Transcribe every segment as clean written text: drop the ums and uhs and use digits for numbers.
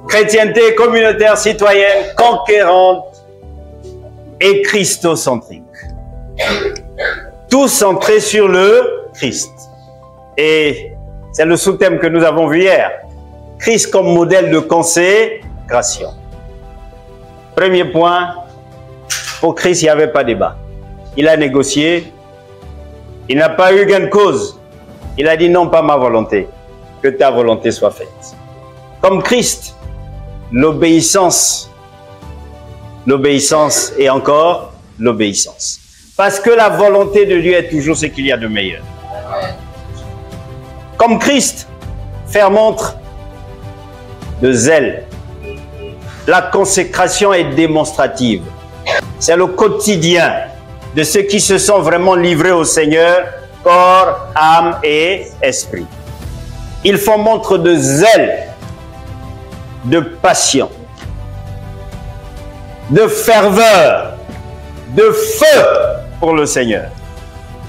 Chrétienté communautaire, citoyenne, conquérante et christocentrique. Tout centré sur le Christ. Et c'est le sous-thème que nous avons vu hier. Christ comme modèle de consécration. Premier point, pour Christ, il n'y avait pas débat. Il a négocié, il n'a pas eu gain de cause. Il a dit non, pas ma volonté, que ta volonté soit faite. Comme Christ, l'obéissance et encore l'obéissance. Parce que la volonté de Dieu est toujours ce qu'il y a de meilleur. Comme Christ, faire montre de zèle. La consécration est démonstrative. C'est le quotidien de ceux qui se sont vraiment livrés au Seigneur, corps, âme et esprit. Ils font montre de zèle, de passion, de ferveur, de feu pour le Seigneur.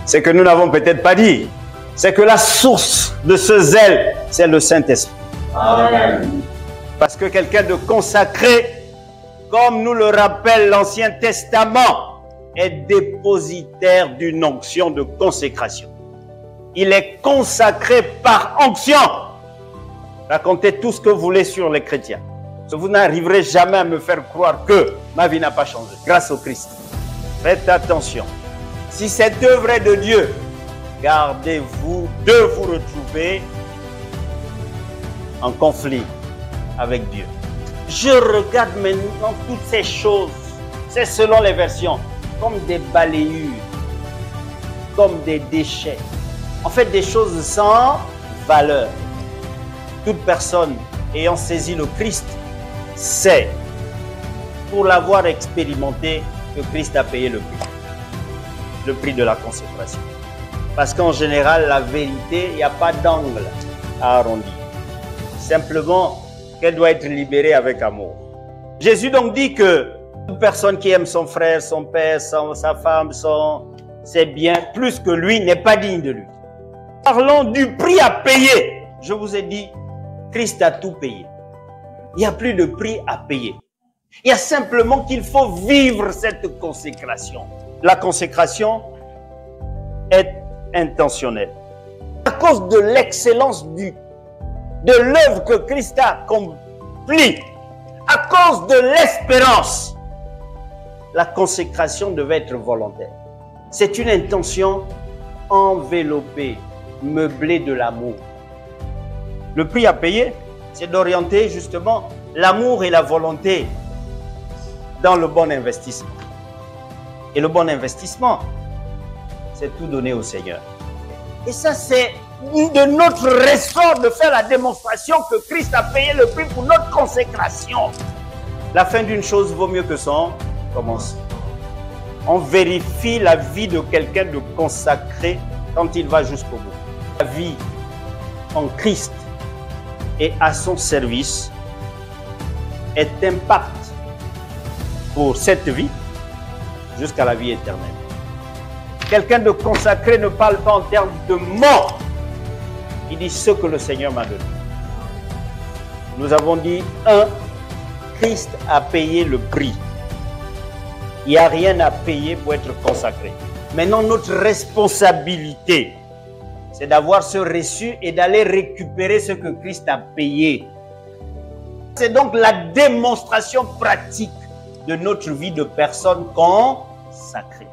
C'est que nous n'avons peut-être pas dit. C'est que la source de ce zèle, c'est le Saint-Esprit. Amen. Parce que quelqu'un de consacré, comme nous le rappelle l'Ancien Testament, est dépositaire d'une onction de consécration. Il est consacré par onction. Racontez tout ce que vous voulez sur les chrétiens. Vous n'arriverez jamais à me faire croire que ma vie n'a pas changé grâce au Christ. Faites attention. Si cette œuvre est de Dieu, gardez-vous de vous retrouver en conflit avec Dieu. Je regarde maintenant toutes ces choses, c'est selon les versions, comme des balayures, comme des déchets. En fait, des choses sans valeur. Toute personne ayant saisi le Christ sait, pour l'avoir expérimenté, que Christ a payé le prix de la consécration. Parce qu'en général, la vérité, il n'y a pas d'angle à arrondir. Simplement qu'elle doit être libérée avec amour. Jésus donc dit que toute personne qui aime son frère, son père, sa femme, ses biens, plus que lui, n'est pas digne de lui. Parlons du prix à payer. Je vous ai dit, Christ a tout payé. Il n'y a plus de prix à payer. Il y a simplement qu'il faut vivre cette consécration. La consécration est intentionnelle. À cause de l'excellence de l'œuvre que Christ a accomplie, à cause de l'espérance, la consécration devait être volontaire. C'est une intention enveloppée, meublée de l'amour. Le prix à payer, c'est d'orienter justement l'amour et la volonté dans le bon investissement. Et le bon investissement, c'est tout donner au Seigneur. Et ça, c'est de notre ressort de faire la démonstration que Christ a payé le prix pour notre consécration. La fin d'une chose vaut mieux que son commencement. On vérifie la vie de quelqu'un de consacré quand il va jusqu'au bout. La vie en Christ et à son service est impact pour cette vie jusqu'à la vie éternelle. Quelqu'un de consacré ne parle pas en termes de mort. Il dit ce que le Seigneur m'a donné. Nous avons dit, Christ a payé le prix. Il n'y a rien à payer pour être consacré. Maintenant, notre responsabilité, c'est d'avoir ce reçu et d'aller récupérer ce que Christ a payé. C'est donc la démonstration pratique de notre vie de personne consacrée.